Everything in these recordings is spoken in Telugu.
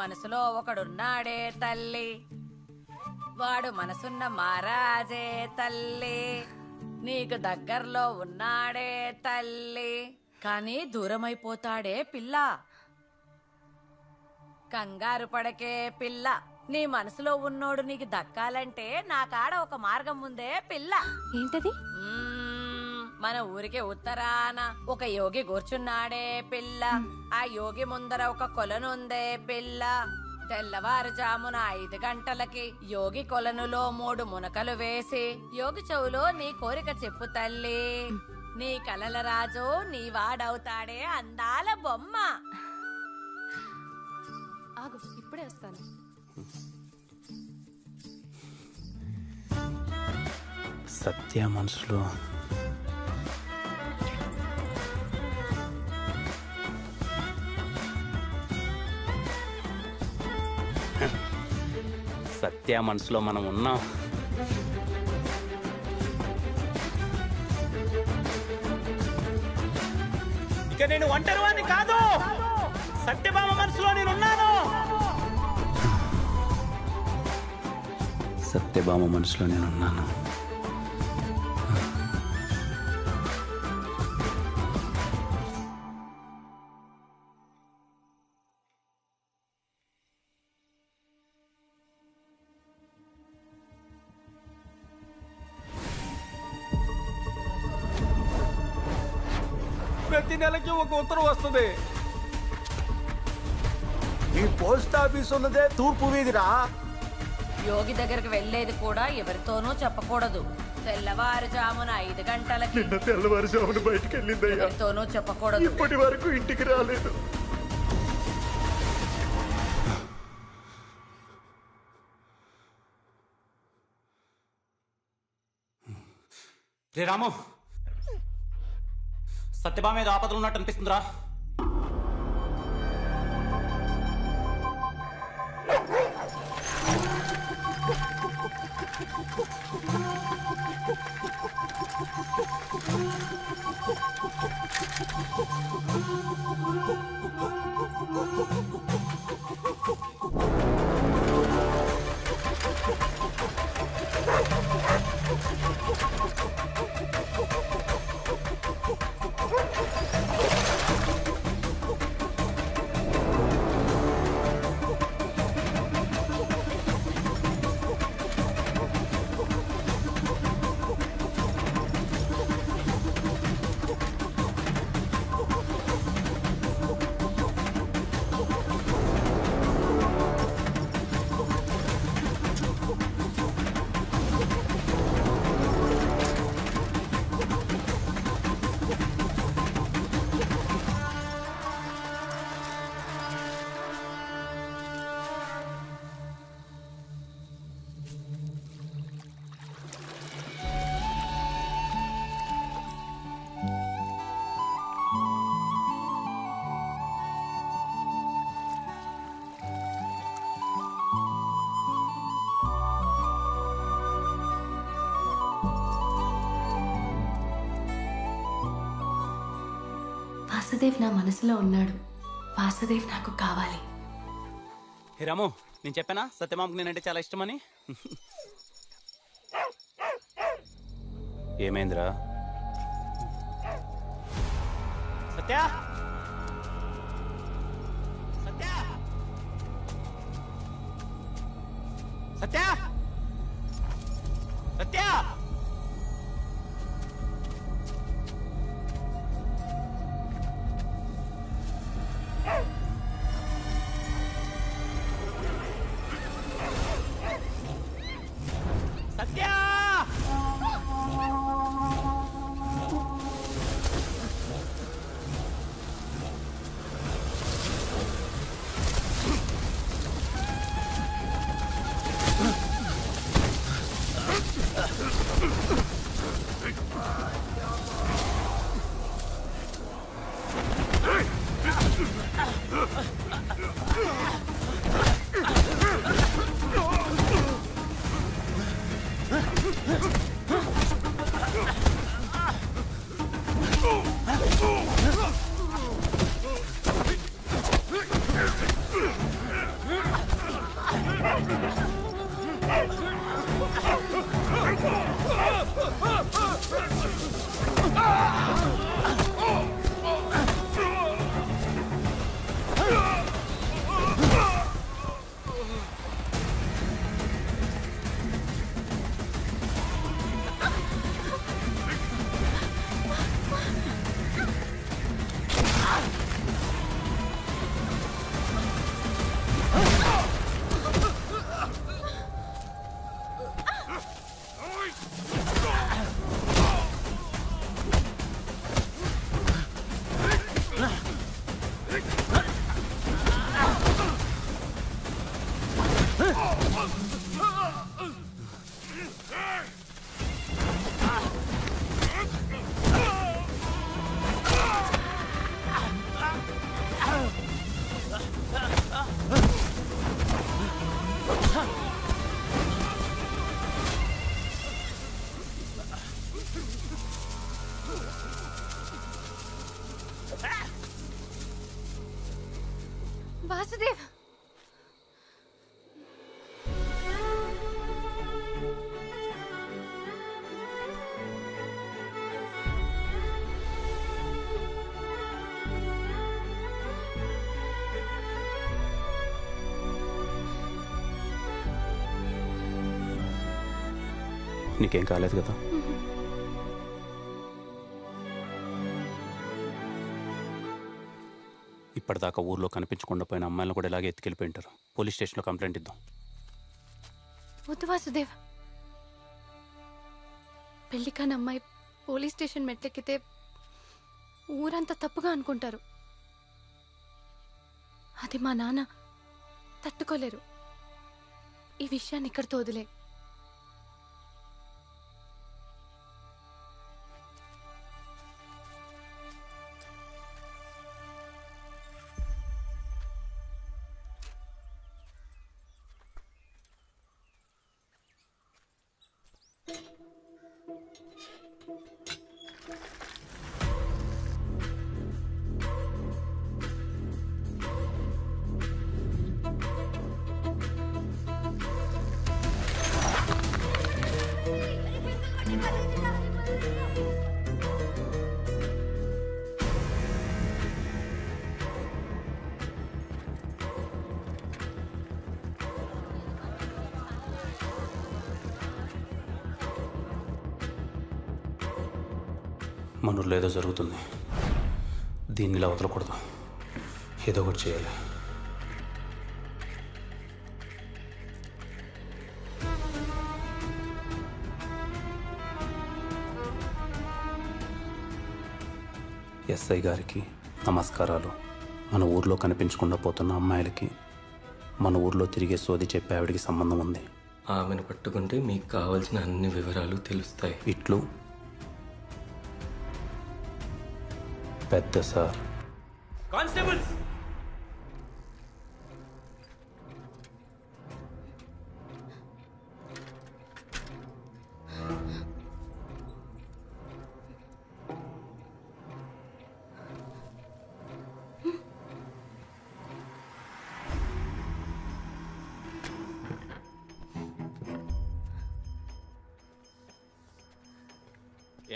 మనసులో ఒకడున్నాడే తల్లి, వాడు మనసున్న మహారాజే తల్లి, నీకు దగ్గరలో ఉన్నాడే తల్లి, కానీ దూరమైపోతాడే పిల్ల. కంగారు పడకే పిల్ల, నీ మనసులో ఉన్నోడు నీకు దక్కాలంటే నా కాడ ఒక మార్గం ఉందే పిల్ల. ఏంటది? మన ఊరికి ఉత్తరాన ఒక యోగి కూర్చున్నాడే పిల్ల, ఆ యోగి ముందర ఒక కొలనుందే పిల్ల. తెల్లవారుజామున 5 గంటలకి యోగి కొలనులో 3 మునకలు వేసి యోగి చెవులో నీ కోరిక చెప్పు తల్లి, నీ కలల రాజు నీ వాడవుతాడే అందాల బొమ్మ. ఆగు, ఇప్పుడే వస్తాను. సత్య మనసులో సత్య మనసులో మనం ఉన్నాం. ఇక నేను ఒంటరివాణ్ణి కాదు, సత్యభామ మనసులో నేనున్నాను. సత్యభామ మనసులో నేనున్నాను. ప్రతి నెలకి ఒక ఉత్తరం వస్తుంది. ఈ పోస్ట్ ఆఫీస్ ఉన్నదే తూర్పు వీధిరా. యోగి దగ్గరికి వెళ్లేది కూడా ఎవరితోనూ చెప్పకూడదు. తెల్లవారుజామున 5 గంటలకి. తెల్లవారుజామున బయటికి వెళ్ళింది, ఎవరితోనూ చెప్పకూడదు. ఇప్పటి వరకు ఇంటికి రాలేదు. రే రాము, సత్యభామ మీద ఆపదలు ఉన్నట్టు అనిపిస్తుందిరా. వాసుదేవ్ నా మనసులో ఉన్నాడు. వాసుదేవ్ నాకు కావాలి. హే రాము, నేను చెప్పానా సత్యభామకు నేనంటే చాలా ఇష్టమని? ఏమైందిరా సత్య? సత్య సత్య సత్య సత్య వాసుదేవ్ నీకేం కాలేదు కదా? ఇప్పటిదాకా ఊర్లో కనిపించకుండా పోయిన అమ్మాయిలను కూడా ఇలాగే ఎత్తుకెళ్ళిపోయింటారు. పోలీస్ స్టేషన్లో కంప్లైంట్ ఇద్దాం. వద్దు వాసుదేవ్. పెళ్లి కాని అమ్మాయి పోలీస్ స్టేషన్ మెట్లెక్కితే ఊరంతా తప్పుగా అనుకుంటారు. అది మా నాన్న తట్టుకోలేరు. ఈ విషయాన్ని ఇక్కడితో వదిలే. మన ఊళ్ళో ఏదో జరుగుతుంది. దీన్ని ఇలా వదలకూడదు. ఏదో ఒకటి చేయాలి. ఎస్ఐ గారికి నమస్కారాలు. మన ఊర్లో కనిపించకుండా పోతున్న అమ్మాయిలకి మన ఊర్లో తిరిగే సోది చెప్పే ఆవిడికి సంబంధం ఉంది. ఆమెను పట్టుకుంటే మీకు కావాల్సిన అన్ని వివరాలు తెలుస్తాయి. ఇట్లు పెద్ద సార్. కానిస్టేబుల్స్,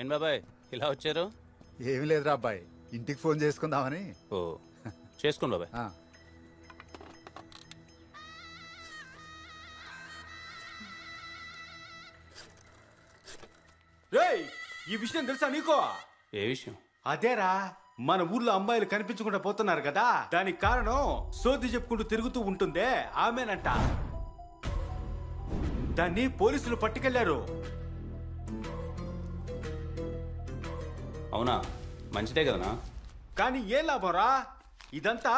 ఏం బాబాయ్ ఇలా వచ్చారు? ఏమి లేదురా అబ్బాయి, ఇంటికి ఫోన్ చేసుకుందామని. ఓ, చేసుకోండి బాబాయ్. రేయ్, ఈ విషయం తెలుసా నీకో? ఏ విషయం? అదేరా, మన ఊర్లో అమ్మాయిలు కనిపించకుండా పోతున్నారు కదా, దానికి కారణం సోది చెప్పుకుంటూ తిరుగుతూ ఉంటుందే ఆమెనంట. దాన్ని పోలీసులు పట్టుకెళ్లారు. అవునా? మంచిదే కదనా? కానీ ఏం లాభంరా, ఇదంతా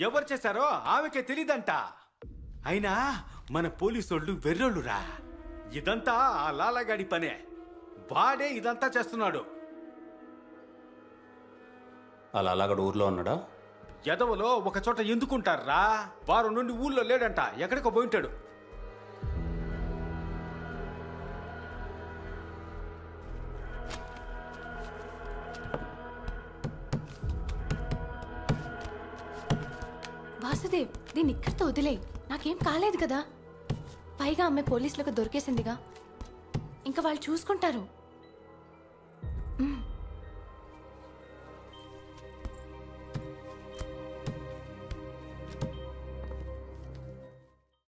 ఎవరు చేశారో ఆమెకే తెలీదంట. అయినా మన పోలీసోళ్ళు వెర్రోళ్ళురా. ఇదంతా ఆ లాలగాడి పనే. వాడే ఇదంతా చేస్తున్నాడు. అలా అలాగడు ఊర్లో ఉన్నాడా? ఎదవలో ఒక చోట ఎందుకుంటారా? వారం నుండి ఊళ్ళో లేడంట, ఎక్కడికో పోయింటాడు. వాసుదేవ్, దీన్ని ఇక్కడితో వదిలే. నాకేం కాలేదు కదా. పైగా అమ్మాయి పోలీసులకు దొరికేసిందిగా. ఇంకా వాళ్ళు చూసుకుంటారు.